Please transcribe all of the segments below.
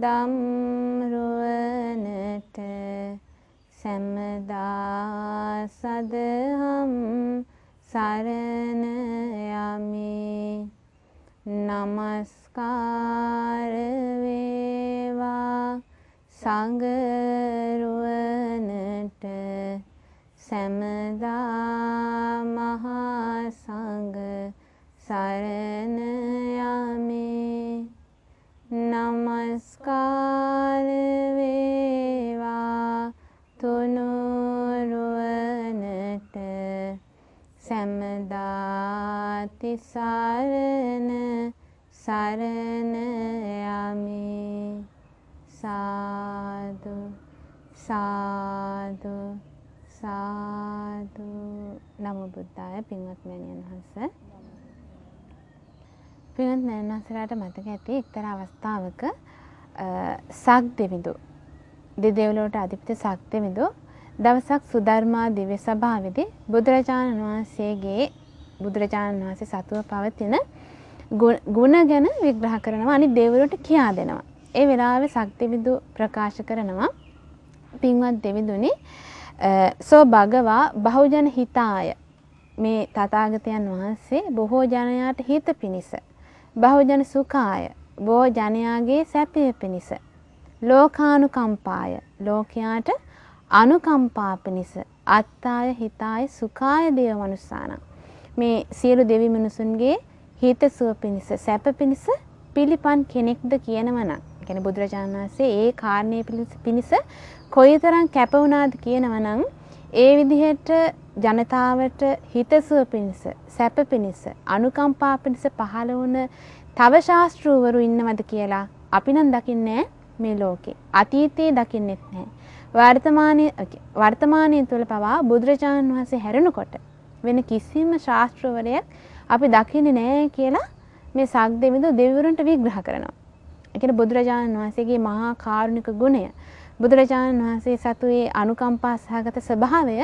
දම් රුවනට සැමදා සදහම් සරණ යමි. නමස්කාර වේවා සංඝරුවනට සැමදා මහා සංඝ සරණ යමි. නමස්කාර වේවා තුනුරුවනට සැමදා තිසරණ සරණ යමි. සාදු සාදු සාදු. නමෝ බුද්ධාය. පින්වත් මෑණියන් වහන්සේ, පින්වත් මෑණියන් වහන්සේලාට මතක ඇති එක්තරා අවස්ථාවක සක් දෙවිඳු දෙදෙව්ලොවට අධිපති සක් දෙවිඳු දවසක් සුධර්මා දිව්‍ය සභාවේදී බුදුරජාණන් වහන්සේ සතුව පවතින ගුණ ගැන විග්‍රහ කරනවා, අනිත් දෙවිවරුන්ට කියා දෙනවා. ඒ වෙලාවේ සක් දෙවිඳු ප්‍රකාශ කරනවා, පින්වත් දෙවිඳුනි, සෝ භගවා බහුජන හිතාය, මේ තථාගතයන් වහන්සේ බොහෝ ජනයාට හිත පිණිස, බහුජන සුඛාය, බොහෝ ජනයාගේ සැපය පිණිස, ලෝකානුකම්පාය, ලෝකයාට අනුකම්පා පිණිස, අත්තාය හිතාය සුඛාය දේව මනුස්සාන, මේ සියලු දෙවි මිනිසුන්ගේ හිතසුව පිණිස, සැප පිණිස පිළිපන් කෙනෙක්ද කියනවා නම්, කියන්නේ බුදුරජාණන් වහන්සේ ඒ කාරණේ පිණිස කොයිතරම් කැප වුණාද කියනවා නම්, ඒ විදිහට ජනතාවට හිතසුව පිණිස, සැප පිණිස, අනුකම්පා පිණිස පහළ වුණ තව ශාස්ත්‍රූවරු ඉන්නවද කියලා අපි නම් දකින්නේ මේ ලෝකේ. අතීතයේ දකින්නෙත් නැහැ. වර්තමානයේ තුල පවා බුදුරජාණන් වහන්සේ හැරෙනකොට වෙන කිසිම ශාස්ත්‍රවරයෙක් අපි දකින්නේ නැහැ කියලා මේ සක් දෙවිඳු දෙවිවරුන්ට විග්‍රහ කරනවා. ඒ කියන්නේ බුදුරජාණන් වහන්සේගේ මහා කාරුණික ගුණය, බුදුරජාණන් වහන්සේ සතුයේ අනුකම්පා සහගත ස්වභාවය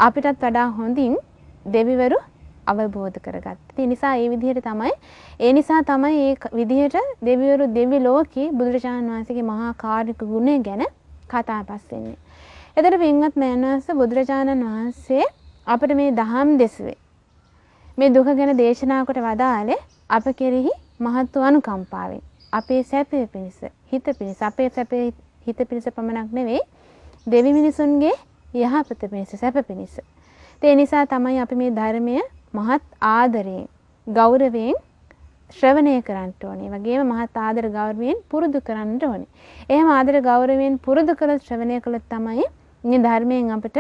අපිටත් වඩා හොඳින් දෙවිවරු අවබෝධ කරගත්තා. ඒ නිසා තමයි මේ විදිහට දෙවිවරු දෙවි ලෝකේ බුදුරජාණන් වහන්සේගේ මහා කාරුණික ගුණය ගැන කතා බස් වෙන්නේ. එතකොට පින්වත් මෑණියන්ස, බුදුරජාණන් වහන්සේ අපිට මේ දහම් දෙසුවේ, මේ දුක ගැන දේශනා කොට වදාළේ අප කෙරෙහි මහත් වූ අනුකම්පාවෙන්, අපේ සැපය පිණිස, හිත පිණිස, අපේ සැපේ හිත පිණිස පමණක් නෙවෙයි, දෙවි මිනිසුන්ගේ යහපත පිණිස, සැප පිණිස. ඒ නිසා තමයි අපි මේ ධර්මය මහත් ආදරයෙන්, ගෞරවයෙන් ශ්‍රවණය කරන්න ඕනේ. වගේම මහත් ආදර ගෞරවයෙන් පුරුදු කරන්න ඕනේ. එහෙම ආදර ගෞරවයෙන් පුරුදු කළොත්, ශ්‍රවණය කළොත් තමයි මේ ධර්මයෙන් අපිට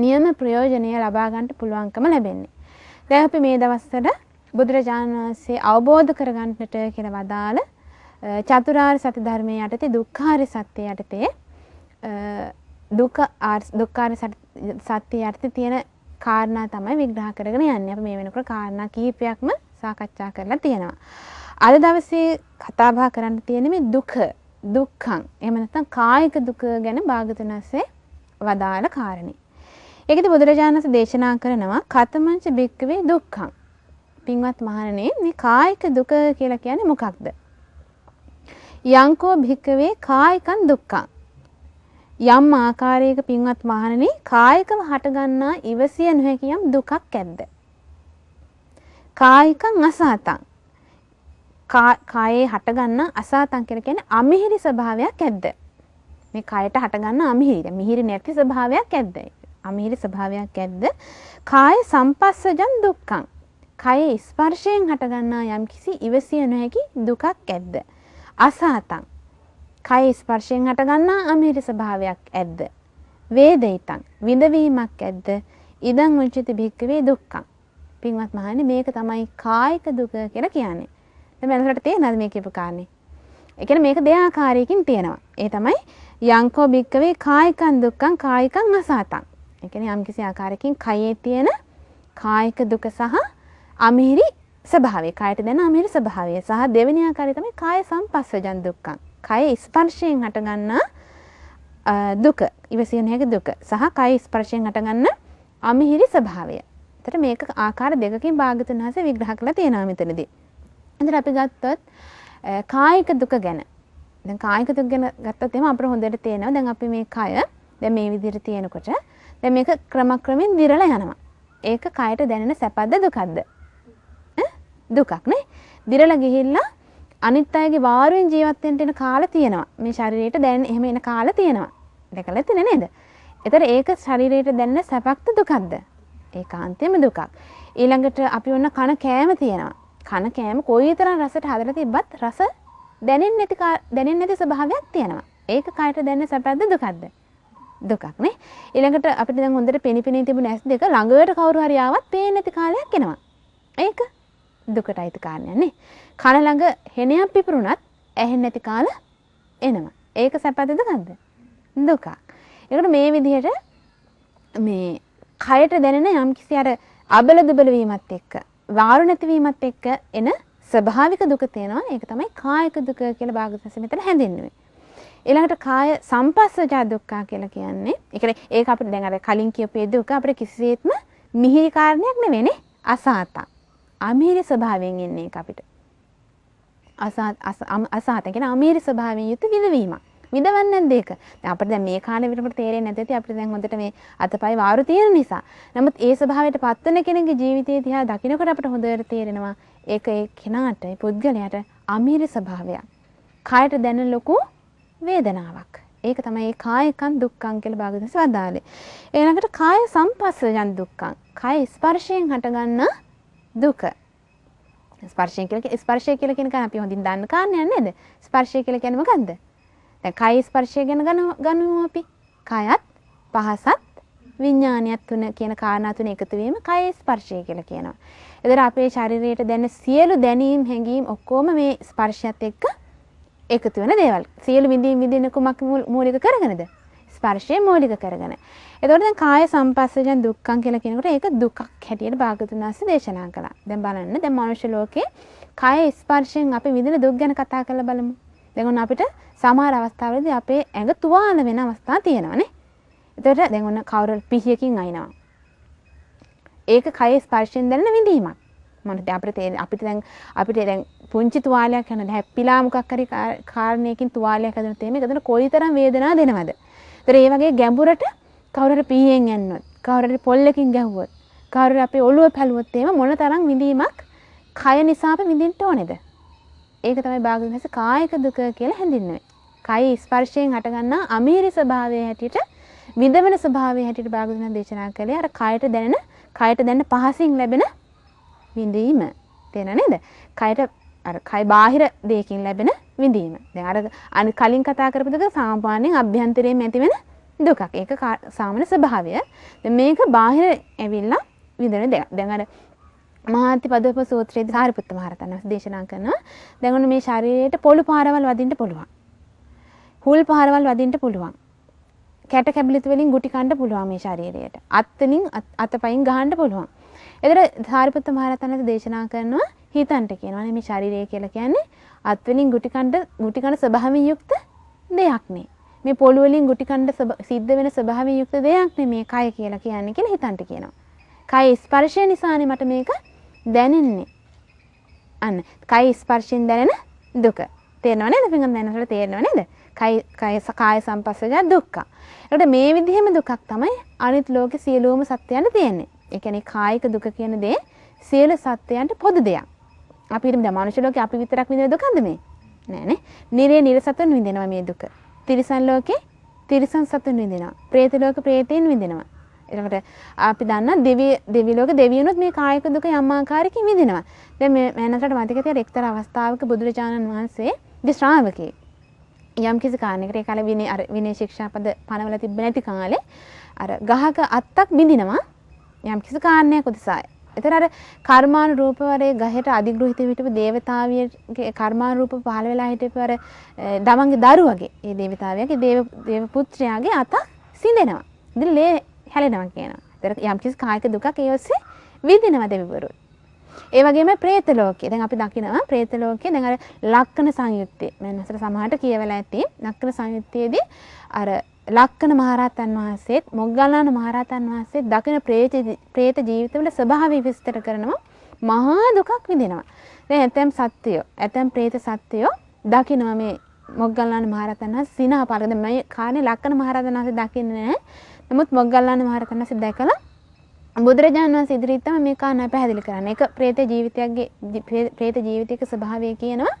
නියම ප්‍රයෝජනය ලබා ගන්න පුළුවන්කම ලැබෙන්නේ. දැන් අපි මේ දවස්වල බුදුරජාණන් වහන්සේ අවබෝධ කරගන්නට කියලා වදාළ චතුරාර්ය සත්‍ය ධර්මයේ යටතේ, දුක්ඛාරය සත්‍ය යටතේ, දුක්ඛාරය සත්‍ය යටතේ තියෙන කාරණා තමයි විග්‍රහ කරගෙන යන්නේ. අපි මේ වෙනකොට කාරණා කිහිපයක්ම සාකච්ඡා කරලා තියෙනවා. අද දවසේ කතා බහ කරන්න තියෙන්නේ මේ දුක්ඛං, එහෙම නැත්නම් කායික දුක ගැන භාගතුන් වහන්සේ වදාළ කාරණේ. ඒකදී බුදුරජාණන් වහන්සේ දේශනා කරනවා කතමංච භික්ඛවේ දුක්ඛං. පින්වත් මහණෙනි, මේ කායික දුක කියලා කියන්නේ මොකක්ද? යංකෝ භික්ඛවේ කායිකං දුක්ඛං. යම් ආකාරයක පින්වත් මහණෙනි, කායිකව හටගන්නා ඉවසිය නොහැකි යම් දුකක් ඇද්ද? කායිකං අසාතං. කායේ හටගන්නා අසාතං කියලා කියන්නේ අමිහිරි ස්වභාවයක් ඇද්ද? මේ කයට හටගන්නා අමිහිරි, මිහිරි නැති ස්වභාවයක් ඇද්ද? අමිහිරි ස්වභාවයක් ඇද්ද? කාය සම්පස්සජං දුක්ඛං. කයේ ස්පර්ශයෙන් හටගන්නා යම්කිසි ඉවසිය නොහැකි දුකක් ඇද්ද? අසාතං. කයේ ස්පර්ශයෙන් හටගන්නා අමිහිරි ස්වභාවයක් ඇද්ද? වේදිතං. විඳවීමක් ඇද්ද? ඉදං උච්චති භික්ඛවේ දුක්ඛං. පින්වත් මහණනි, මේක තමයි කායික දුක කියලා කියන්නේ. දැන් මනසට තේරෙනවද මේ කියපු කාරණේ? ඒ කියන්නේ මේක දෙආකාරයකින් තියෙනවා. ඒ තමයි යංකෝ භික්ඛවේ කායිකං දුක්ඛං කායිකං අසාතං. ඒ කියන්නේ යම්කිසි ආකාරයකින් කයේ තියෙන කායික දුක සහ අමිහිරි ස්වභාවය, කයට දැනෙන අමිහිරි ස්වභාවය, සහ දෙවෙනි ආකාරය තමයි කාය සම්පස්සජං දුක්ඛං. කය ස්පර්ශයෙන් හටගන්නා දුක, ඉවසිය නොහැකි දුක, සහ කය ස්පර්ශයෙන් හටගන්න අමිහිරි ස්වභාවය. එතකොට මේක ආකාර දෙකකින් භාගතුන් වහන්සේ විග්‍රහ කරලා තියෙනවා මෙතනදී. එතකොට අපි ගත්තොත් කායික දුක ගැන දැන් කායික දුක් ගැන ගත්තොත් එහෙම අපිට හොඳට තේරෙනවා. දැන් අපි මේ කය දැන් මේ විදිහට තියෙනකොට දැන් මේක ක්‍රමක්‍රමයෙන් දිරලා යනවා. ඒක කයට දැනෙන සැපද දුකද? දුකක් නේ. දිරලා ගිහිල්ලා අනිත් අයගේ වාරුවෙන් ජීවත් වෙන්න එන කාලය තියෙනවා. මේ ශරීරයට දැනෙන එහෙම එන කාලය තියෙනවා. දැකලා තියෙන නේද? ඒතර ඒක ශරීරයට දැනෙන සැපක්ද දුකක්ද? ඒකාන්තයෙන්ම දුකක්. ඊළඟට අපි ඔන්න කන කෑම තියෙනවා. කන කෑම කොයිතරම් රසට හදලා තිබ්බත් රස දැනෙන්නේ නැති ස්වභාවයක් තියෙනවා. ඒක කයට දැනෙන සැපද දුකක්ද? දුකක් නේ. ඊළඟට අපිට දැන් හොඳට පෙනිපෙනී තිබුණ ඇස් දෙක ළඟට කවුරු හරි ආවත් පේන්නේ නැති කාලයක් එනවා. ඒක දුකටයි කාරණයක් නේ. කන ළඟ හෙනයක් පිපුරුණත් ඇහෙන්නේ නැති කාල එනවා. ඒක සැපද දුකක්ද? දුකක්. ඒකට මේ විදිහට මේ කයට දැනෙන යම්කිසි අර අබල දුබල වීමත් එක්ක වාරු නැතිවීමත් එක්ක එන ස්වභාවික දුක තියෙනවා. ඒක තමයි කායික දුක කියලා භාගතුන් මෙතන හැඳින්වුවේ. ඊළඟට කාය සම්පස්සජා දුක්ඛ කියලා කියන්නේ. ඒ කියන්නේ ඒක අපිට දැන් අර කලින් කියපු දුක අපිට කිසිසේත්ම මිහිරි කාරණයක් නෙවෙයිනේ. අසහත. අමිහිරි ස්වභාවයෙන් එන්නේ ඒක අපිට. අසහත කියන්නේ අමිහිරි ස්වභාවයෙන් යුත් විඳවීමක්. විඳවන්නේ නැද්ද ඒක? දැන් අපිට දැන් මේ කාලේ විතරට තේරෙන්නේ නැති අපිට දැන් හොඳට මේ අතපය වාරු තියෙන නිසා. නමුත් ඒ ස්වභාවයට පත්වන කෙනෙකුගේ ජීවිතයේ දිහා දකිනකොට අපිට හොඳට තේරෙනවා ඒක ඒ කෙනාට ඒ පුද්ගලයාට අමිහිරි ස්වභාවයක්. කායට දැනෙන ලොකු වේදනාවක්. ඒක තමයි ඒ කායිකං දුක්ඛං කියලා භාගතුන් වදාළේ. ඊළඟට කාය සම්පස්සජං දුක්ඛං. කාය ස්පර්ශයෙන් හටගන්න දුක. ස්පර්ශය කියලා කියන එක අපි හොඳින් දන්න කාරණයක් නේද? ස්පර්ශය කියලා කියන්නේ මොකද්ද? දැන් කාය ස්පර්ශය ගැන ගනිමු අපි. කායත් පහසත් විඥානියත් තුන කියන කාරණා තුන එකතු වීම කාය ස්පර්ශය කියලා කියනවා. ඒතර අපේ ශරීරයට දැනෙන සියලු දැනීම් හැඟීම් ඔක්කොම මේ ස්පර්ශයත් එක්ක එකතු වෙන දේවල්. සියලු විඳින කුමක් මූලික කරගෙනද? ස්පර්ශය මූලික කරගෙන. එතකොට දැන් කාය සම්පස්සජන් දුක්ඛං කියලා කියනකොට ඒක දුකක් හැටියට භාගතුන් වහන්සේ දේශනා කළා. දැන් බලන්න දැන් මනුෂ්‍ය ලෝකේ කාය ස්පර්ශයෙන් අපි විඳින දුක් ගැන කතා කරලා බලමු. දැන් ඔන්න අපිට සමහර අවස්ථාවලදී අපේ ඇඟ තුවාල වෙන අවස්ථා තියෙනවානේ. එතකොට දැන් ඔන්න කවුරු පිහියකින් අයිනවා. ඒක කාය ස්පර්ශයෙන් දැනෙන විඳීමක්. මොනද අපිට දැන් පුංචි තුවාලයක් යන හැප්පිලා මොකක් හරි කාරණයකින් තුවාලයක් හදන තේම ඒකට කොයිතරම් වේදනාවක් දෙනවද? ඒතර ඒ වගේ ගැඹුරට කවුරු හරි පීයෙන් යන්නොත්, කවුරු හරි පොල්ලකින් ගැහුවොත්, කවුරු හරි අපේ ඔළුව පැලුවොත් එහෙම මොන තරම් විඳීමක් කය නිසා අපි විඳින්න ඕනේද? ඒක තමයි භාගතුන් වහන්සේ කායික දුක කියලා හැඳින්වුවේ. කය ස්පර්ශයෙන් හටගන්නා අමීරි ස්වභාවය හැටියට විඳවන ස්වභාවය හැටියට භාගතුන් වහන්සේ දේශනා කළේ අර කයට දැනෙන පහසින් ලැබෙන විඳීම. තේරෙනව නේද? කයට අර කය බාහිර දෙයකින් ලැබෙන විඳීම. දැන් අර කලින් කතා කරපු දෙක සාමාන්‍යයෙන් අභ්‍යන්තරයෙන් ඇති වෙන දුකක්. ඒක සාමාන්‍ය ස්වභාවය. දැන් මේක බාහිර ඇවිල්ලා විඳින දෙයක්. දැන් අර මහාතිපදප සූත්‍රයේදී සාරිපුත්ත මහ රහතන් වහන්සේ දේශනා කරනවා දැන් ඔන්න මේ ශරීරයට පොළු පාරවල් වදින්න පුළුවන්. හුල් පාරවල් වදින්න පුළුවන්. කැට කැබිලිත වලින් ගුටි කන්න පුළුවන් මේ ශරීරයට. අත්වලින් අතපයින් ගහන්න පුළුවන්. ඒතර සාරිපුත්ත මහ රහතන් වහන්සේ දේශනා කරනවා හිතන්ට කියනවා මේ ශරීරය කියලා කියන්නේ අත්වලින් ගුටි කන්න ස්වභාවයෙන් යුක්ත දෙයක් නේ. මේ පොළු වලින් ගුටි කන්න සිද්ධ වෙන ස්වභාවයෙන් යුක්ත දෙයක් නේ මේ කය කියලා කියන්නේ කියලා හිතන්ට කියනවා. කය ස්පර්ශය නිසානේ මට මේක දැනෙන්නේ. අන්න කය ස්පර්ශයෙන් දැනෙන දුක. තේරෙනව නේද? පින්ගම් දැනනකොට තේරෙනව නේද? කාය සම්පස්සජ දුක්ඛ. ඒකට මේ විදිහම දුකක් තමයි අනිත් ලෝකේ සියලුම සත්‍යයන්ට තියෙන්නේ. ඒ කියන්නේ කායික දුක කියන දේ සියලු සත්‍යයන්ට පොදු දෙයක්. අපි හිතමු දැන් මනුෂ්‍ය ලෝකේ අපි විතරක් විඳින දුකක්ද මේ? නෑනේ. නිරසතුන් විඳිනවා මේ දුක. තිරිසන් ලෝකේ තිරිසන් සතුන් විඳිනවා. പ്രേත ලෝකේ പ്രേතයන් විඳිනවා. එතකොට අපි දන්නා දෙවි ලෝකේ දෙවියනොත් මේ කායික දුක යම් ආකාරයකින් විඳිනවා. දැන් මේ මනසට මතක තියාගන්න එක්තරා අවස්ථාවක බුදුරජාණන් වහන්සේ දී ශ්‍රාවකේ යම් කිසි කාරණයකට ඒ කාලේ විනය ශික්ෂාපද පනවල තිබ්බ නැති කාලේ අර ගහක අත්තක් බිඳිනවා යම් කිසි කාරණයක් උදෙසා. ඒතර අර කර්මානුරූපවරේ ගහට අධිග්‍රහිත හිටපු දේවතාවියගේ කර්මානුරූප පහළ වෙලා හිටපු අර දමන්ගේ දරුවගේ ඒ දේවතාවියගේ දේව පුත්‍රයාගේ අත සිඳෙනවා. ඉතින් ලේ හැලෙනවා කියනවා. ඒතර යම් කිසි කායික දුකක් ඒ ඔස්සේ විඳිනවා දෙවිවරු. ඒ වගේම പ്രേත ලෝකේ. දැන් අපි දකිනවා പ്രേත ලෝකේ දැන් අර ලක්කන සංයුත්තේ. මම නැසර සමහරට කියවලා ඇති. ලක්කන සංයුත්තේදී අර ලක්කන මහරහතන් වහන්සේත් මොග්ගල්ලාන මහරහතන් වහන්සේත් දකින പ്രേත ජීවිතවල ස්වභාවය විස්තර කරනවා මහා දුකක් විඳිනවා. දැන් ඇතැම් ප්‍රේත සත්වයෝ දකිනවා මේ මොග්ගල්ලාන මහරහතන් වහන්සේ සිනහ පාලකද මේ කානේ ලක්කන මහරහතන් වහන්සේ දකින්නේ නැහැ. නමුත් මොග්ගල්ලාන මහරහතන් වහන්සේ දැකලා බුදුරජාණන් වහන්සේ ඉදිරියට තමයි මේ කාරණා පැහැදිලි කරන්නේ. ඒක ප්‍රේත ජීවිතයක ස්වභාවය කියනවා.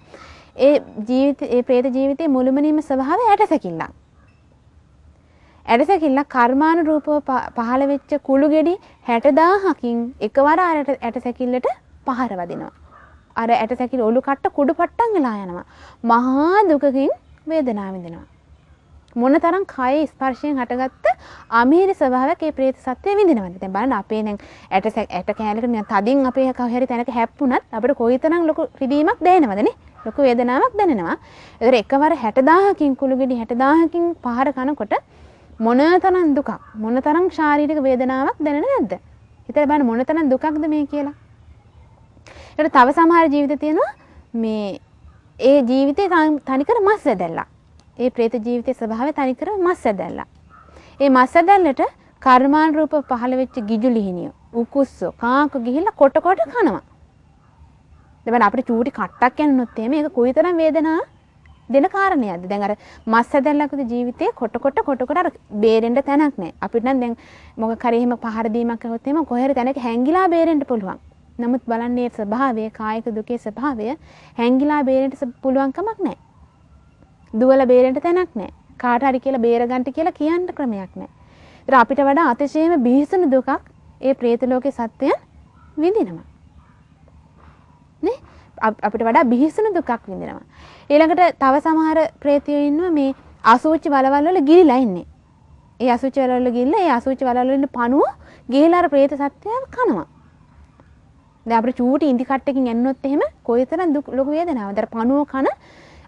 ඒ ප්‍රේත ජීවිතයේ මුළුමනින්ම ස්වභාවය ඇටසැකිල්ලක්. ඇටසැකිල්ලක් කර්මානුරූපව පහළ වෙච්ච කුළු ගෙඩි 60000කින් එකවර ඇටසැකිල්ලට පහර වදිනවා. අර ඇටසැකිල්ල ඔලු කට්ට කුඩු පට්ටම් වෙලා යනවා. මහා දුකකින් වේදනාව විඳිනවා. මොනතරම් කය ස්පර්ශයෙන් හටගත්ත අමීරි ස්වභාවයක් ඒ ප්‍රේත සත්‍යය විඳිනවද? දැන් බලන්න අපේ දැන් ඇට කෑල්ලකට නිකන් තදින් අපේ කවහරි තැනක හැප්පුණත් අපිට කොයිතරම් ලොකු රිදීමක් දැනෙනවද නේ? ලොකු වේදනාවක් දැනෙනවා. ඒතර එකවර 60000කින් කුළු ගෙඩි 60000කින් පහර කනකොට මොනතරම් දුකක් මොනතරම් ශාරීරික වේදනාවක් දැනෙන්නේ නැද්ද? හිතලා බලන්න මොනතරම් දුකක්ද මේ කියලා. ඒකට තව සමහර ජීවිත තියෙනවා මේ ඒ ජීවිතේ තනිකර මස් ඇදැල්ලක්. ඒ ප්‍රේත ජීවිතයේ ස්වභාවය තනිකර මස් ඇදැල්ලක්. ඒ මස් ඇදැල්ලට කර්මාන් රූප පහළ වෙච්ච ගිජුලිහිනිය උකුස්සෝ කාක ගිහිල්ලා කොට කනවා. දැන් අපිට චූටි කට්ටක් යනොත් එහෙම ඒක කොයිතරම් වේදනාවක් දෙන කාරණයක්ද? දැන් අර මස් ඇදැල්ලකද ජීවිතේ කොට අර බේරෙන්න තැනක් නැහැ. අපිට නම් දැන් මොකක් හරි එහෙම පහර දීමක් කරොත් එහෙම කොහේරි තැනක හැංගිලා බේරෙන්න පුළුවන්. නමුත් බලන්නේ ස්වභාවය කායික දුකේ ස්වභාවය හැංගිලා බේරෙන්න පුළුවන් කමක් නැහැ. දුවල බේරෙන්න තැනක් නැහැ. කාට හරි කියලා බේර ගන්න කියලා කියන්න ක්‍රමයක් නැහැ. ඒතර අපිට වඩා අතිශයම බිහිසුණු දුකක් ඒ പ്രേත ලෝකේ සත්‍යයන් විඳිනවා. නේ? අපිට වඩා බිහිසුණු දුකක් විඳිනවා. ඊළඟට තව සමහර പ്രേතයෝ ඉන්නවා මේ අසුචි වලවල් වල ගිලිලා ඉන්නේ. ඒ අසුචි වලවල් ගිහිල්ලා ඒ අසුචි වලවල් වල ඉන්න පණුව ගිහිලා අර പ്രേත සත්‍යයන් කනවා. දැන් අපිට චූටි ඉන්දි කට්ටකින් යන්නොත් එහෙම කොයිතරම් ලොකු වේදනාවක්ද? අර පණුව කන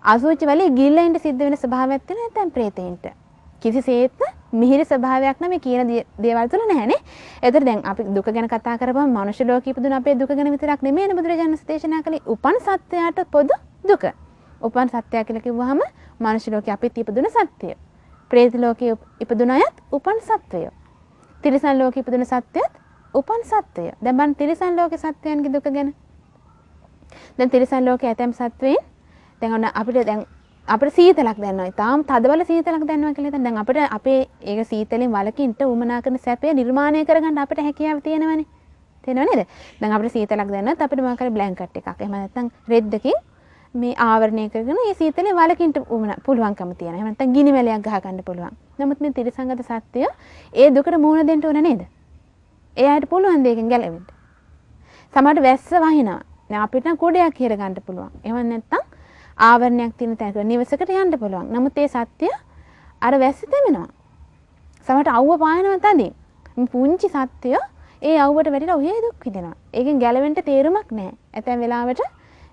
අසුචි වලේ ගිල්ලා ඉන්න සිද්ධ වෙන ස්වභාවයක් තියෙන නැත්නම් പ്രേතයින්ට. කිසිසේත්ම මිහිරි ස්වභාවයක් නම් මේ කියන දේවල් තුල නැහැනේ. ඒතර දැන් අපි දුක ගැන කතා කරපුවම මනුෂ්‍ය ලෝකෙ ඉපදුන අපේ දුක ගැන විතරක් නෙමෙයිනේ බුදුරජාණන් දේශනා කළේ උපන් සත්‍යයට පොදු දුක. උපන් සත්‍යය කියලා කිව්වහම මනුෂ්‍ය ලෝකෙ අපිත් ඉපදුන සත්‍යය. പ്രേත ලෝකෙ ඉපදුන අයත් උපන් සත්‍යය. තිරිසන් ලෝකෙ ඉපදුන සත්‍යයත් උපන් සත්‍යය. දැන් බලන්න තිරිසන් ලෝකේ සත්‍යයන්ගේ දුක ගැන. දැන් තිරිසන් ලෝකේ ඇතැම් සත්වයින් දැන් අපිට සීතලක් දැනෙනවා. තාම තදබල සීතලක් දැනෙනවා කියලා හිතන්න. දැන් අපිට අපේ ඒක සීතලෙන් වළකින්න උමනා කරන සැපය නිර්මාණය කරගන්න අපිට හැකියාව තියෙනවනේ. තේරෙනව නේද? දැන් අපිට සීතලක් දැනෙනත් අපිට මොකක් හරි බ්ලැන්කට් එකක් එහෙම නැත්නම් රෙද්දකින් මේ ආවරණය කරගෙන මේ සීතලෙන් වළකින්න පුළුවන්කම තියෙනවා. එහෙම නැත්නම් ගිනි මැලයක් ගහ ගන්න පුළුවන්. නමුත් මේ තිරිසංගත සත්වය ඒ දුකට මුහුණ දෙන්න ඕන නේද? එයාට පුළුවන් දෙයකින් ගැලවෙන්න. සමහරට වැස්ස වහිනවා. දැන් අපිට නම් කුඩයක් හිර ගන්න පුළුවන්. එහෙම නැත්නම් ආවරණයක් තියෙන තැනක නිවසකට යන්න පුළුවන්. නමුත් ඒ සත්‍ය අර වැස්ස තෙමෙනවා. සමහරට අවුව පායනවා තදින්. මේ පුංචි සත්‍ය ඒ අවුවට වැටිලා ඔහේ දුක් විඳිනවා. ඒකෙන් ගැලවෙන්න තේරුමක් නැහැ. ඇතැම් වෙලාවට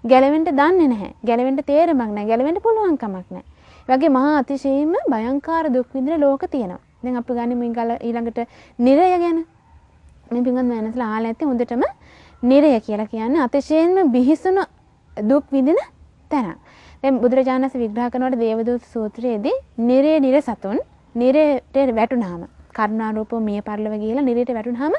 ගැලවෙන්න දන්නේ නැහැ. ගැලවෙන්න තේරුමක් නැහැ. ගැලවෙන්න පුළුවන් කමක් නැහැ. ඒ වගේ මහා අතිශයින්ම භයංකාර දුක් විඳින ලෝක තියෙනවා. දැන් අපි ගනිමු ඊළඟට නිරය ගැන. මේ පින්වත් මෑණියන්ලා අහලා ඇත්තේ හොඳටම නිරය කියලා කියන්නේ අතිශයින්ම බිහිසුණු දුක් විඳින තැන. දැන් බුදුරජාණන් වහන්සේ විග්‍රහ කරනකොට දේවදූත සූත්‍රයේදී නිරේ නිරසතුන් නිරේට වැටුනහම කරුණාරූපව මිය පරලව ගිහිලා නිරේට වැටුනහම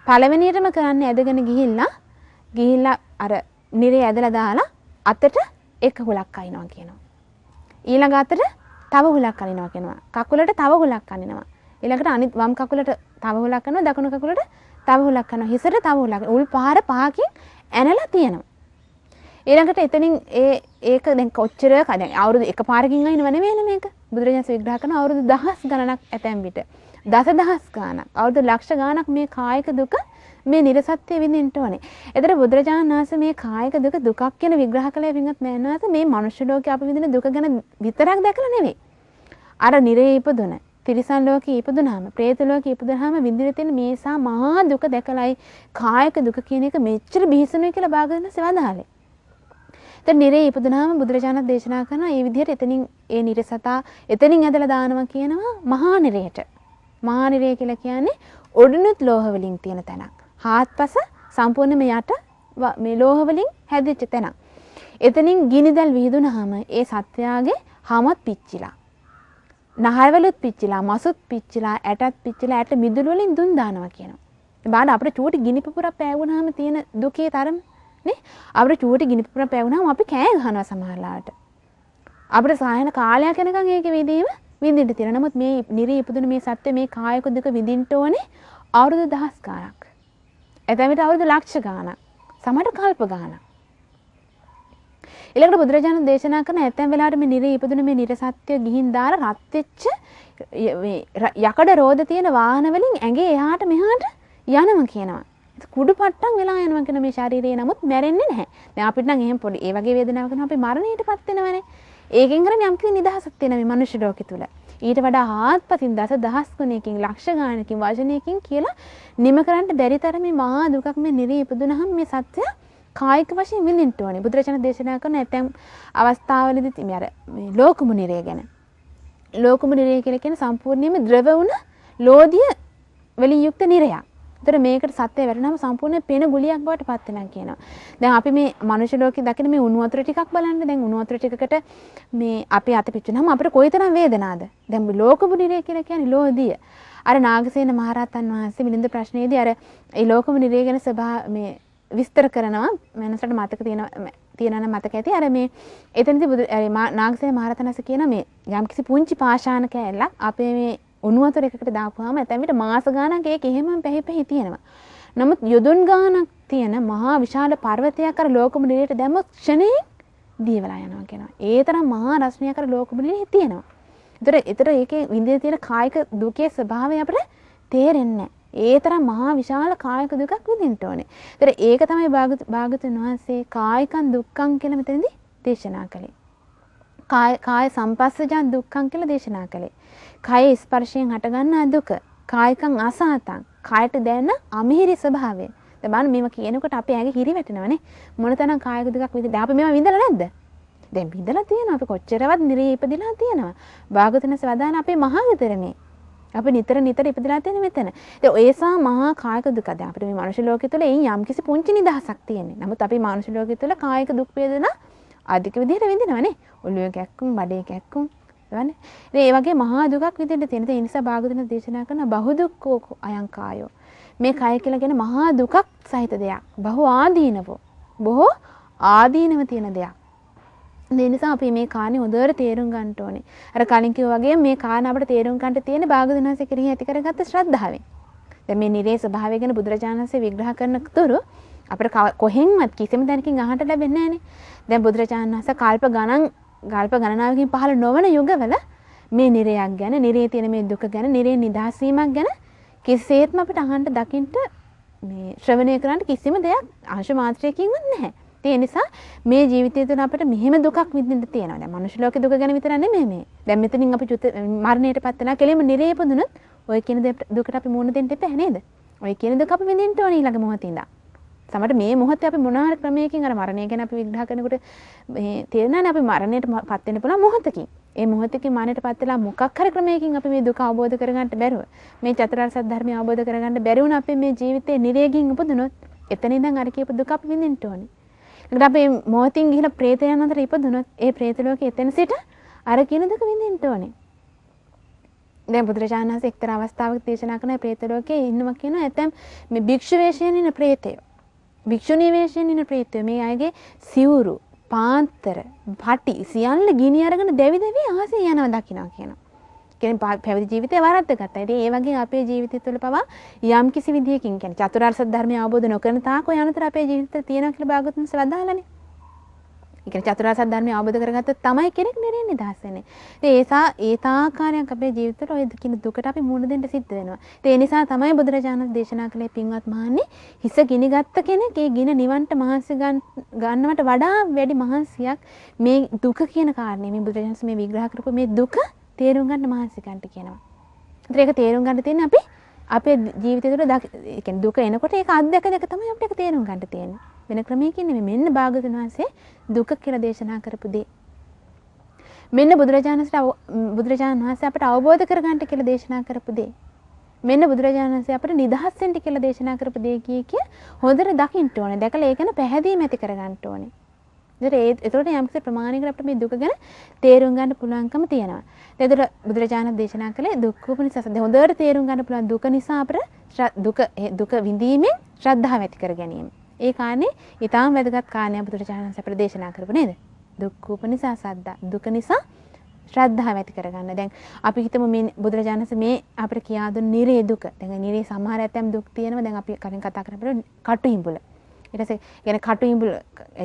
පළවෙනියටම කරන්නේ ඇදගෙන ගිහිල්ලා අර නිරේ ඇදලා දාලා අතට එක හුලක් අයින්නවා කියනවා. ඊළඟ අතට තව හුලක් අනිනවා කියනවා. කකුලට තව හුලක් අනිනවා. ඊළඟට අනිත් වම් කකුලට තව හුලක් කරනවා. දකුණු කකුලට තව හුලක් කරනවා. හිසට තව හුලක්. උල් පහර පහකින් ඇනලා තියෙනවා. ඊළඟට එතනින් ඒක දැන් කොච්චර දැන් අවුරුදු එකපාරකින් අයිනව නෙවෙයිනේ මේක. බුදුරජාණන් විග්‍රහ කරන අවුරුදු දහස් ගණනක් ඇතැම් විට. දසදහස් ගණනක් අවුරුදු ලක්ෂ ගණනක් මේ කායික දුක මේ නිර්සත්‍ය විඳින්න ඕනේ. ඒතර බුදුරජාණන් වහන්සේ මේ කායික දුකක් කියන විග්‍රහ කළේ වින්වත් මෑණියන්ට මේ මනුෂ්‍ය ලෝකේ අපි විඳින දුක ගැන විතරක් දැකලා නෙවෙයි. අර නිරේ ඉපදුන, තිරිසන් ලෝකේ ඉපදුනහම, പ്രേත ලෝකේ ඉපදුනහම විඳින තියෙන මේසා මහා දුක දැකලායි කායික දුක කියන එක මෙච්චර බිහිසුණුයි කියලා බාගන්න සවදාලේ. දැන් නිරේ ඉපදුනහම බුදුරජාණන් දේශනා කරන මේ විදිහට එතනින් ඒ නිරසතා එතනින් ඇදලා දානවා කියනවා මහා නිරේට. මහා නිරේ කියලා කියන්නේ ඔඩුනුත් ලෝහ වලින් තියෙන තැනක්. හාත්පස සම්පූර්ණයෙන්ම යට මේ ලෝහ වලින් හැදිච්ච තැනක්. එතනින් ගිනිදල් විහිදුනහම ඒ සත්‍යයගේ හමත් පිච්චිලා. නහරවලුත් පිච්චිලා, මසුත් පිච්චිලා, ඇටත් පිච්චිලා, ඇට මිදුළු වලින් දුන් දානවා කියනවා. ඒ බාඩ අපිට චූටි ගිනි පුපුරක් පෑවුනහම තියෙන දුකේ තරම නේ අපිට චූටි ගිනි පුපුරක් පෑවුනහම අපි කෑ ගහනවා සමහරලාට. අපිට සායන කාලයක් යනකම් ඒක විඳින්න තියෙනවා. නමුත් මේ නිරේ ඉපදුන මේ සත්‍ය මේ කායක දුක විඳින්න ඕනේ අවුරුදු දහස් ගාණක්. එතැවිට අවුරුදු ලක්ෂ ගාණක්. සමහර කල්ප ගාණක්. ඊළඟට බුදුරජාණන් දේශනා කරන ඇතැම් වෙලාවට මේ නිරේ ඉපදුන මේ නිර සත්‍ය ගිහින් දාලා රත් වෙච්ච මේ යකඩ රෝද තියෙන වාහන වලින් ඇඟේ එහාට මෙහාට යනවා කියනවා. කුඩු පට්ටම් වෙලා යනවා කියන මේ ශරීරය නමුත් මැරෙන්නේ නැහැ. දැන් අපිට නම් එහෙම පොඩි ඒ වගේ වේදනාවක් කරනවා අපි මරණයටපත් වෙනවනේ. ඒකෙන් කරන්නේ යම් කිසි නිදහසක් තියෙන මේ මනුෂ්‍ය ලෝකෙ තුල. ඊට වඩා ආත්පතින් දහස් ගුණයකින් ලක්ෂ ගාණකින් වචනයකින් කියලා නිම කරන්න බැරි තරමේ මහා දුකක් මේ නිරේ ඉපදුනහම මේ සත්‍ය කායික වශයෙන් විඳින්න ඕනේ. බුදුරජාණන් දේශනා කරන ඇතැම් අවස්ථාවලදී මේ අර මේ ලෝකමු නිරය ගැන. ලෝකමු නිරය කියලා කියන්නේ සම්පූර්ණයෙන්ම ද්‍රව වුණ ලෝධිය වලින් යුක්ත නිරයක්. ඒතර මේකට සත්‍ය වැටෙනම සම්පූර්ණ පේන ගුලියක් බවට පත් වෙනවා කියනවා. දැන් අපි මේ මනුෂ්‍ය ලෝකේ දකින මේ උණු වතුර ටිකක් බලන්න. දැන් උණු වතුර ටිකකට මේ අපි අත පිච්චුනහම අපිට කොයිතරම් වේදනාවද? දැන් ලෝකමු නිරය කියලා කියන්නේ ලෝධිය. අර නාගසේන මහරහතන් වහන්සේ මිලින්ද ප්‍රශ්නයේදී අර ඒ ලෝකමු නිරය ගැන මේ විස්තර කරනවා. මනසට මතක තියෙනවා නම් මතක ඇති. අර මේ එතනදී නාගසේන මහරහතන් වහන්සේ කියන මේ යම්කිසි පුංචි පාෂාණ කෑල්ලක් අපේ මේ උණු වතුර එකකට දාපුවාම ඇතැම් විට මාස ගාණක් ඒක එහෙමම පැහි තියෙනවා. නමුත් යොදුන් ගාණක් තියෙන මහා විශාල පර්වතයක් අර ලෝකමු නිරයට දැම්මොත් ක්ෂණයෙන් දියවලා යනවා කියනවා. ඒ තරම් මහා රස්නියක් අර ලෝකමු නිරයේ තියෙනවා. ඒතර ඒකේ විඳින තියෙන කායික දුකේ ස්වභාවය අපිට තේරෙන්නේ නැහැ. ඒ තරම් මහා විශාල කායික දුකක් විඳින්න ඕනේ. ඒතර ඒක තමයි භාගතුන් වහන්සේ කායිකං දුක්ඛං කියලා මෙතනදී දේශනා කළේ. කාය සම්පස්සජං දුක්ඛං කියලා දේශනා කළේ. කය ස්පර්ශයෙන් හටගන්නා දුක. කායිකං අසහතං. කායට දැනෙන අමිහිරි ස්වභාවය. දැන් බලන්න මේවා කියනකොට අපේ ඇඟ හිරි වැටෙනවනේ. මොනතරම් කායික දුකක් විඳින්න. අපි මේවා විඳලා නැද්ද? දැන් විඳලා තියෙනවා. අපි කොච්චරවත් නිරේ ඉපදිලා තියෙනවා. භාගතුන්ස වදාන අපේ මහාගතරමේ. අපි නිතර ඉපදලා තියෙන මෙතන. ඉතින් ඒසා මහා කායික දුක. දැන් අපිට මේ මනුෂ්‍ය ලෝකෙ තුල එයින් යම්කිසි පුංචි නිදහසක් තියෙන්නේ. නමුත් අපි මනුෂ්‍ය ලෝකෙ තුල කායික දුක් වේදනා අධික විදිහට විඳිනවනේ. ඔළුවේ කැක්කුම්, බඩේ කැක්කුම් වනේ. ඉතින් ඒ වගේ මහා දුකක් විඳින්න තියෙන. ඒ නිසා භාගතුන් දේශනා කරන බහු දුක්ඛෝ අයං කායෝ. මේ කය කියලා කියන මහා දුකක් සහිත දෙයක්. බහු ආදීනවෝ. බොහෝ ආදීනව තියෙන දෙයක්. ඒ නිසා අපි මේ කාණේ හොඳට තේරුම් ගන්න ඕනේ. අර කලින් කිව්වා වගේ මේ කාණ අපිට තේරුම් ගන්න තියෙන භාගතුන් වහන්සේ කෙරෙහි ඇති කරගත්ත ශ්‍රද්ධාවෙන්. දැන් මේ නිරේ ස්වභාවය ගැන බුදුරජාණන් වහන්සේ විග්‍රහ කරන තුරු අපිට කොහෙන්වත් කිසිම දැනකින් අහන්න ලැබෙන්නේ නැහනේ. දැන් බුදුරජාණන් වහන්සේ කල්ප ගණනාවකින් පහළ නොවන යුගවල මේ නිරයක් ගැන, නිරේ තියෙන මේ දුක ගැන, නිරේ නිදහස් වීමක් ගැන කිසිසේත්ම අපිට අහන්න දකින්න මේ ශ්‍රවණය කරන්න කිසිම දෙයක් අංශ මාත්‍රයකින්වත් නැහැ. ඒ නිසා මේ ජීවිතය තුළ අපිට මෙහෙම දුකක් විඳින්න තියෙනවා. දැන් මනුෂ්‍ය ලෝකේ දුක ගැන විතර නෙමෙයි මේ. දැන් මෙතනින් අපි මරණයටපත් වෙනා කෙලින්ම නිරේ ඉපදුනොත් ඔය කියන දුකට අපි මුහුණ දෙන්න එපා නේද? ඔය කියන දුක අපි විඳින්න ඕනේ ඊළඟ මොහොතේ ඉඳන්. සමහරට මේ මොහොතේ අපි මොනවා හරි ක්‍රමයකින් අර මරණය ගැන අපි විග්‍රහ කරනකොට මේ තේරෙනවානේ අපි මරණයටපත් වෙන්න පුළුවන් මොහොතකින්. ඒ මොහොතකින් මරණයටපත් වෙලා මොකක් හරි ක්‍රමයකින් අපි මේ දුක අවබෝධ කරගන්න බැරුව මේ චතුරාර්ය සත්‍ය ධර්මය අවබෝධ කරගන්න බැරි වුණ අපි මේ ජීවිතේ නිරේකින් උපදුනොත් එතන ඉඳන් අර කියපු දුක අපි විඳින්න ඕනේ. ඒකට අපි මොහොතින් ගිහිලා ප්‍රේතයන් අතර ඉපදුනොත් ඒ ප්‍රේත ලෝකේ එතන සිට අර කියන දුක විඳින්න ඕනේ. දැන් බුදුරජාණන් වහන්සේ එක්තරා අවස්ථාවක දේශනා කරන ප්‍රේත ලෝකේ ඉන්නවා කියනවා ඇතැම් මේ භික්ෂු වේශයෙන් ඉන්න ප්‍රේතයෝ. භික්ෂුණී වේශයෙන් ඉන්න ප්‍රේතයෝ මේ අයගේ සිවුරු, පාන්තර, පටි සියල්ල ගිනි අරගෙන දැවි ආසේ යනවා දකින්නවා කියනවා. කියන්නේ පැවිදි ජීවිතේ වරද්දගත්තා. ඉතින් ඒ වගේ අපේ ජීවිතය තුළ පවා යම් කිසි විදියකින් කියන්නේ චතුරාර්ය සත්‍ය ධර්මය අවබෝධ නොකරන තාක් ඔය අනතර අපේ ජීවිතේ තියෙනවා කියලා භාගතුන් සවදාලානේ. ඒ කියන්නේ චතුරාර්ය සත්‍ය ධර්මය අවබෝධ කරගත්තොත් තමයි කෙනෙක් නිරේ නිදහස් වෙන්නේ. ඉතින් ඒ තාකාරයක් අපේ ජීවිතවල ඔය කියන දුකට අපි මුහුණ දෙන්න සිද්ධ වෙනවා. ඉතින් ඒ නිසා තමයි බුදුරජාණන් දේශනා කළේ පින්වත් මහන්නේ හිස ගිනි ගත්ත කෙනෙක් ඒ ගින නිවන්ට මහන්සි ගන්නවට වඩා වැඩි මහන්සියක් මේ දුක කියන කාරණේ මේ බුදුරජාණන් මේ විග්‍රහ කරපු මේ දුක තේරුම් ගන්න මහන්සි ගන්නට කියනවා. ඒත් ඒක තේරුම් ගන්න තියෙන්නේ අපි අපේ ජීවිතය තුළ ඒ කියන්නේ දුක එනකොට ඒක අත්දැක තමයි අපිට ඒක තේරුම් ගන්න තියෙන්නේ. වෙන ක්‍රමයකින් නෙමෙයි. මෙන්න භාගතුන් වහන්සේ දුක කියලා දේශනා කරපු දේ. මෙන්න බුදුරජාණන් වහන්සේ අපට අවබෝධ කරගන්න කියලා දේශනා කරපු දේ. මෙන්න බුදුරජාණන් වහන්සේ අපට නිදහස් වෙන්න කියලා දේශනා කරපු දේ කිය හොඳට දකින්න ඕනේ. දැකලා ඒක ගැන පැහැදීම ඇති කරගන්න ඕනේ. ඒතකොට යම්කිසි ප්‍රමාණයකට අපිට මේ දුක ගැන තේරුම් ගන්න පුළුවන්කම තියෙනවා. ඒතකොට බුදුරජාණන් දේශනා කළේ දුක්ඛෝපනිසස. හොඳට තේරුම් ගන්න පුළුවන් දුක නිසා අපිට දුක විඳීමෙන් ශ්‍රද්ධාව ඇති කර ගැනීම. ඒ කාරණේ ඊටාම වැදගත් කාරණයක් බුදුරජාණන් අපිට දේශනා කරපු නේද? දුක්ඛූප නිසා සද්දා. දුක නිසා ශ්‍රද්ධාව ඇති කරගන්න. දැන් අපි හිතමු මේ බුදුරජාණන් වහන්සේ මේ අපිට කියා දුන්න නිරේ දුක. දැන් නිරේ සමහර ඇතම් දුක් තියෙනවා. දැන් අපි කලින් කතා කරපු කටු හිඹුල. ඊට පස්සේ කියන්නේ කටු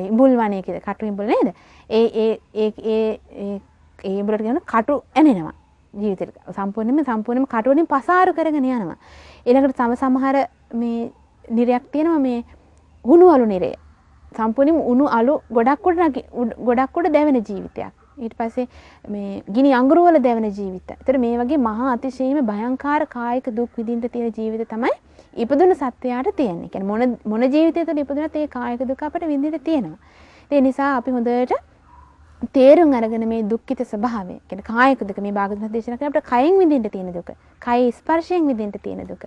ඉඹුල් වනේ කියලා කටු ඉඹුල් නේද? ඒ ඉඹුලට කියන කටු ඇනෙනවා. ජීවිතේට සම්පූර්ණයෙන්ම කටු වලින් පසාරු කරගෙන යනවා. ඊළඟට සමහර මේ නිරයක් තියෙනවා මේ උණු අලු නිරය. සම්පූර්ණයෙන්ම උණු අලු ගොඩක් උඩ දැවෙන ජීවිතයක්. ඊට පස්සේ මේ ගිනි අඟුරු වල දැවෙන ජීවිත. ඒතර මේ වගේ මහා අතිශයින්ම භයංකාර කායික දුක් විඳින්න තියෙන ජීවිත තමයි ඉපදුන සත්වයාට තියෙන්නේ. කියන්නේ මොන ජීවිතය තුළ ඉපදුනත් ඒ කායික දුක අපිට විඳින්න තියෙනවා. ඒ නිසා අපි හොඳට තේරුම් අරගෙන මේ දුක්ඛිත ස්වභාවය, කියන්නේ කායික දුක මේ භාගතුන් දේශනා කරන අපිට කයෙන් විඳින්න තියෙන දුක, කය ස්පර්ශයෙන් විඳින්න තියෙන දුක.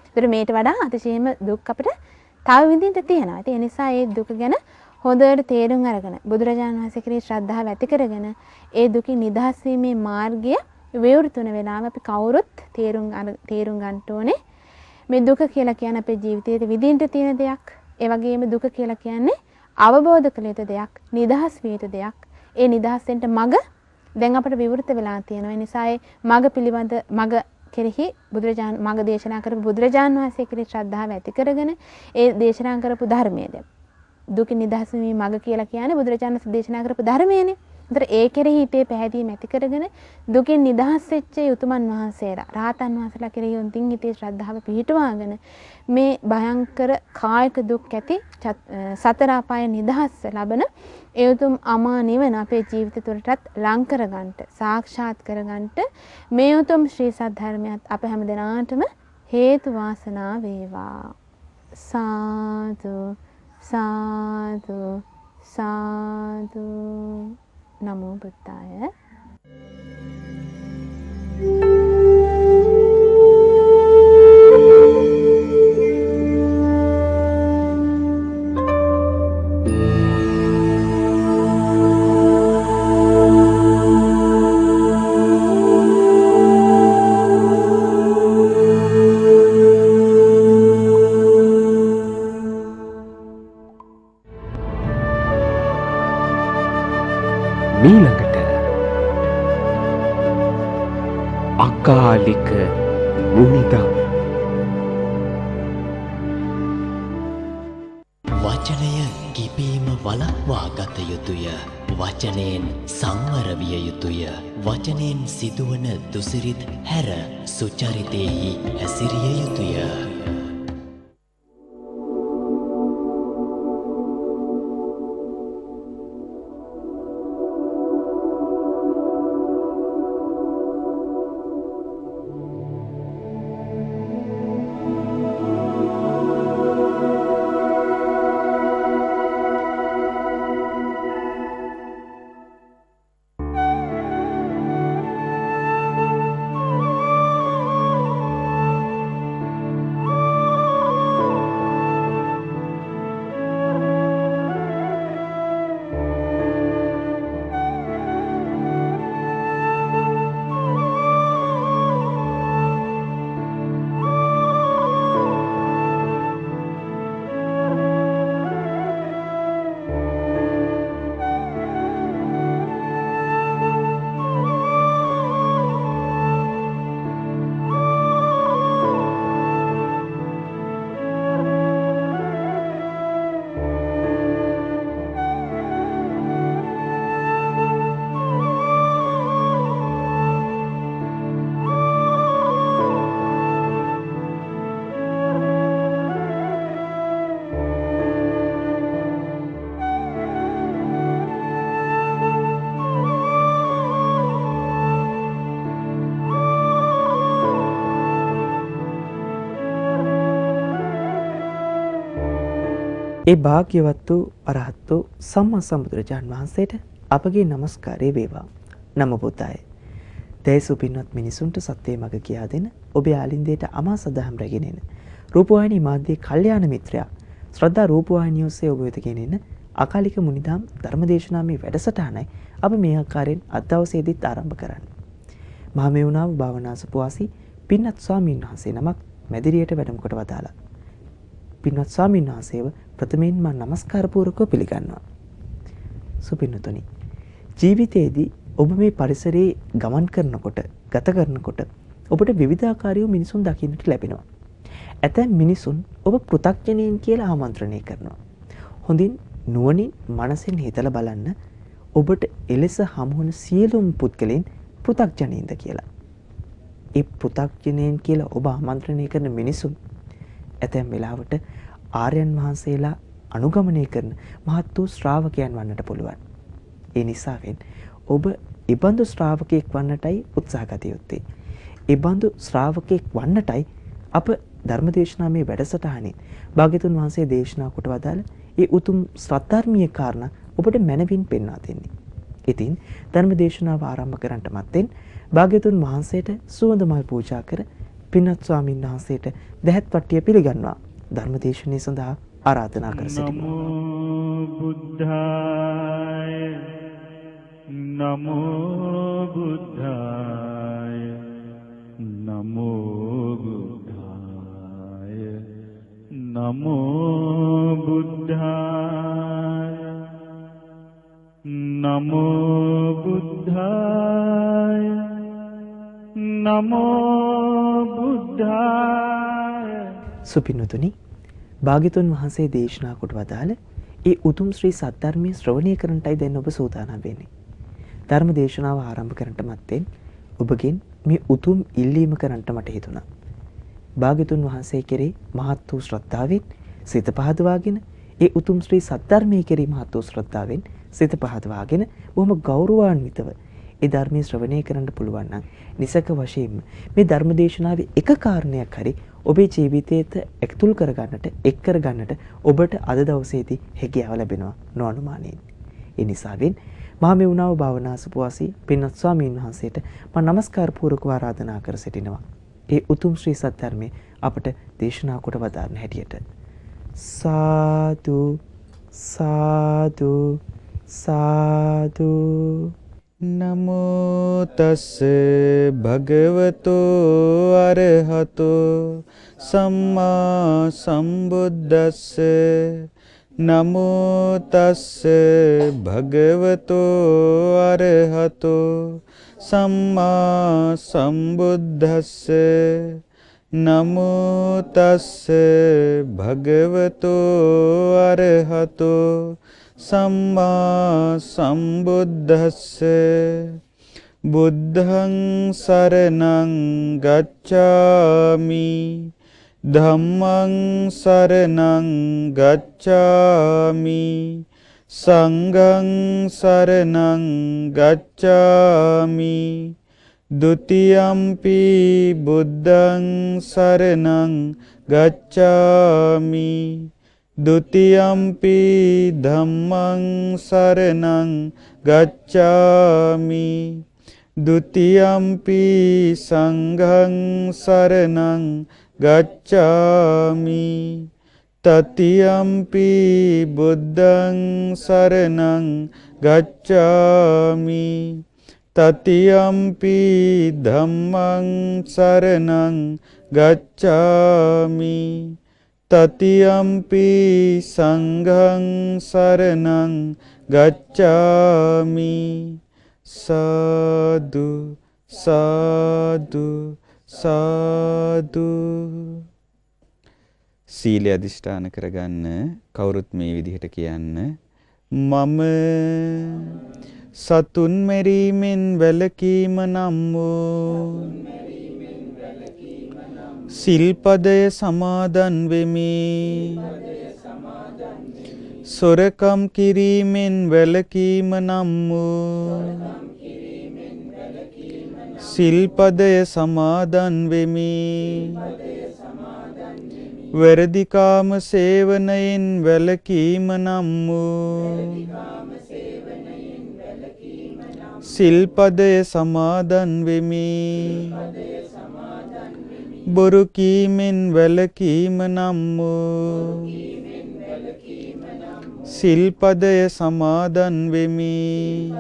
ඒතර මේට වඩා අතිශයින්ම දුක් අපිට තව විඳින්න තියෙනවා. ඒ නිසා මේ දුක ගැන හොඳට තේරුම් අරගෙන බුදුරජාණන් වහන්සේ කෙරෙහි ශ්‍රද්ධාව ඇති කරගෙන ඒ දුකින් නිදහස් වීමේ මාර්ගය විවෘත වෙන වෙලාව අපි කවුරුත් තේරුම් ගන්න ඕනේ. මේ දුක කියලා කියන්නේ අපේ ජීවිතයේ විඳින්න තියෙන දෙයක්. ඒ වගේම දුක කියලා කියන්නේ අවබෝධ කළ යුතු දෙයක්, නිදහස් විය යුතු දෙයක්. ඒ නිදහස් වෙන්න මඟ දැන් අපිට විවෘත වෙලා තියෙනවා. ඒ නිසා ඒ මඟ පිළිබඳ මඟ කෙරෙහි මඟ දේශනා කරපු බුදුරජාණන් වහන්සේ කෙරෙහි ශ්‍රද්ධාව ඇති කරගෙන ඒ දේශනා කරපු ධර්මයේද දුක නිදහස් වීමේ මඟ කියලා කියන්නේ බුදුරජාණන් වහන්සේ දේශනා කරපු ධර්මයනේ. ඒතර ඒ කෙරෙහි හිතේ පැහැදීම ඇති කරගෙන දුකින් නිදහස් වෙච්ච උතුමන් වහන්සේලා රාතන් වහන්සේලා කෙරෙහි උන්තින් හිතේ ශ්‍රද්ධාව පිහිටුවාගෙන මේ භයංකර කායික දුක් ඇති සතර අපාය නිදහස් ලබන ඒ උතුම් අමා නිවන අපේ ජීවිත තුළටත් ලං කරගන්නට සාක්ෂාත් කරගන්නට මේ උතුම් ශ්‍රී සද්ධර්මයත් අප හැම දිනාටම හේතු වාසනා වේවා. සාදු සාදු සාදු. නමෝ බුද්දාය. මීළඟට අකාලික මුනිදම් වචනය කිපීම වළක්වා ගත යුතුය. වචනයෙන් සංවර විය යුතුය. වචනයෙන් සිදුවන දුසිරිත් හැර සුචරිතයෙහි හැසිරිය යුතුය. ඒ භාග්‍යවත් වූ අරහත් වූ සම්මා සම්බුදුරජාන් වහන්සේට අපගේ নমස්කාරය වේවා. නමෝ බුද්දාය. දේශු පින්වත් මිනිසුන්ට සත්‍යය මඟ කියා දෙන ඔබේ ආලින්දයට අමා සදහම් රැගෙන එන රූපවාහිනී මාධ්‍යයේ කල්යාණ මිත්‍රයා ශ්‍රද්ධා රූපවාහිනිය ඔස්සේ ඔබ වෙත ගෙනෙන අකාලික මුනිදම් ධර්මදේශනාමේ වැඩසටහනයි අප මේ ආකාරයෙන් අද දවසේදීත් ආරම්භ කරන්නේ. මහා මෙවුනාව භාවනාසපුවාසී පින්වත් ස්වාමීන් වහන්සේ නමක් මැදිරියට වැඩම කොට වදාලා. පින්වත් ස්වාමීන් වහන්සේව ප්‍රථමයෙන් මා নমස්කාර පූර්වකව පිළිගන්නවා. සුපින්නතුනි, ජීවිතයේදී ඔබ මේ පරිසරයේ ගමන් කරනකොට, ගත කරනකොට ඔබට විවිධාකාරී මිනිසුන් දකින්නට ලැබෙනවා. ඇතැම් මිනිසුන් ඔබ පෘථග්ජනයින් කියලා ආමන්ත්‍රණය කරනවා. හොඳින් නුවණින් මනසෙන් හිතලා බලන්න ඔබට එලෙස හමුවන සියලුම පුද්ගලයන් පෘථග්ජනයින්ද කියලා. ඒ පෘථග්ජනයින් කියලා ඔබ ආමන්ත්‍රණය කරන මිනිසුන් ඇතැම් වෙලාවට ආර්යයන් වහන්සේලා අනුගමනය කරන මහත් වූ ශ්‍රාවකයන් වන්නට පුළුවන්. ඒ නිසාවෙන් ඔබ ඉබඳු ශ්‍රාවකයෙක් වන්නටයි උත්සාහ ගත යුත්තේ. ඉබඳු ශ්‍රාවකයෙක් වන්නටයි අප ධර්මදේශනාමය වැඩසටහනින් භාග්‍යතුන් වහන්සේ දේශනා කොට වදාළ ඒ උතුම් ශ්‍රද්ධාර්මීය කාරණා ඔබට මනවින් පෙන්වා දෙන්නේ. ඉතින් ධර්මදේශනාව ආරම්භ කරන්නට මත්තෙන් භාග්‍යතුන් වහන්සේට සුවඳ මල් පූජා කර පින්වත් ස්වාමීන් වහන්සේට දැහැත් වට්ටිය පිළිගන්වා ධර්මදේශනය සඳහා ආරාධනා කර සිටිමු. නමෝ බුද්ධාය නමෝ බුද්ධාය නමෝ බුද්ධාය නමෝ බුද්ධාය නමෝ බුද්ධාය නමෝ බුද්ධාය. සුපින්නතුනි, භාග්‍යතුන් වහන්සේ දේශනා කොට වදාළ ඒ උතුම් ශ්‍රී සද්ධර්මයේ ශ්‍රවණය කරන්නටයි දැන් ඔබ සූදානම් වෙන්නේ. ධර්ම දේශනාව ආරම්භ කරන්නට මත්තෙන් ඔබගෙන් මේ උතුම් ඉල්ලීම කරන්නට මට හිතුණා. භාග්‍යතුන් වහන්සේ කෙරෙහි මහත් වූ ශ්‍රද්ධාවෙන් සිත පහදවාගෙන ඒ උතුම් ශ්‍රී සද්ධර්මයේ කෙරෙහි මහත් වූ ශ්‍රද්ධාවෙන් සිත පහදවාගෙන බොහොම ගෞරවාන්විතව ඒ ධර්මයේ ශ්‍රවණය කරන්න පුළුවන් නම් නිසක වශයෙන්ම මේ ධර්ම දේශනාවේ එක කාරණයක් හරි ඔබේ ජීවිතයට එක්තුල් කරගන්නට, එක් කරගන්නට ඔබට අද දවසේදී හැකියාව ලැබෙනවා නොඅනුමානයෙන්. ඒ නිසාවෙන් මා මේ වුණාව භාවනා සුපවාසී පින්වත් ස්වාමීන් වහන්සේට මම নমස්කාර පූර්වකව ආරාධනා කර සිටිනවා. ඒ උතුම් ශ්‍රී සත්‍යර්මයේ අපට දේශනා කොට වදාරන හැටියට සාදු සාදු සාදු. නමෝ තස් භගවතෝ අරහතෝ සම්මා සම්බුද්දස්ස නමෝ තස් භගවතෝ අරහතෝ සම්මා සම්බුද්දස්ස නමෝ තස් භගවතෝ අරහතෝ සම්මා සම්බුද්දස්ස. බුද්ධං සරණං ගච්ඡාමි ධම්මං සරණං ගච්ඡාමි සංඝං සරණං ගච්ඡාමි ဒ ුතියම්පි බුද්ධං සරණං ගච්ඡාමි ဒ ුතියම්පි ධම්මං සරණං ගච්ඡාමි ဒ ුතියම්පි සංඝං සරණං ගච්ඡාමි තතියම්පි බුද්ධං සරණං ගච්ඡාමි තතියම්පි ධම්මං සරණං ගච්ඡාමි තතියම්පි සංඝං සරණං ගච්ඡාමි. සාදු සාදු සාදු. සීලය අධිෂ්ඨාන කරගන්න කවුරුත් මේ විදිහට කියන්න. මම සතුන් මෙරීමෙන් වැළකීම නම් වූ සිල්පදය සමාදන් වෙමි. සොරකම් කිරීමෙන් වැළකීම නම් වූ සිල්පදය සමාදන් වෙමි. වැරදිකාම සේවනයෙන් වැළකීම නම් වූ සිල්පදය සමාදන් වෙමි. බොරු කීමෙන් වැළකීම නම් වූ සිල්පදය සමාදන් වෙමි.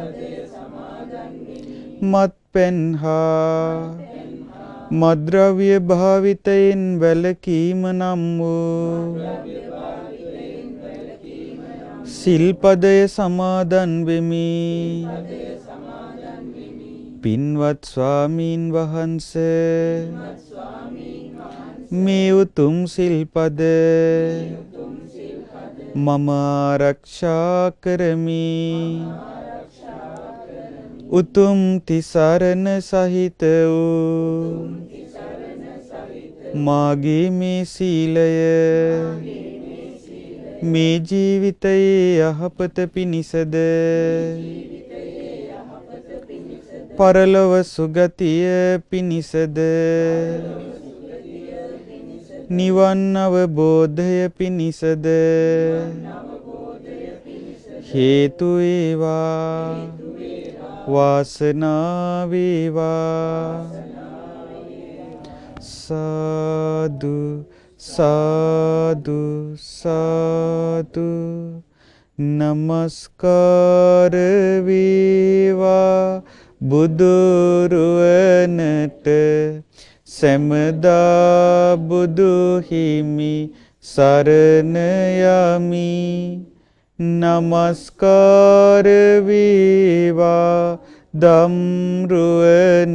මත්පැන් හා මද්‍රව්‍ය භාවිතයෙන් වැළකීම නම් වූ සිල්පදය සමාදන් වෙමි. පින්වත් ස්වාමීන් වහන්සේ මේ උතුම් සිල්පද මම ආරක්ෂා කරමි. උතුම් තිසරණ සහිත වූ මාගේ මේ සීලය මේ ජීවිතයේ යහපත පිණිසද පරලොව සුගතිය පිණිසද නිවන් අවබෝධය පිණිසද හේතු වේවා වාසනාව වේවා. සාදු සාදු සාදු නමස්කාර වේවා බුදුරුවනට සැමදා බුදු හිමි සරණ යමි. නමස්කාර වේවා ධම්රුවන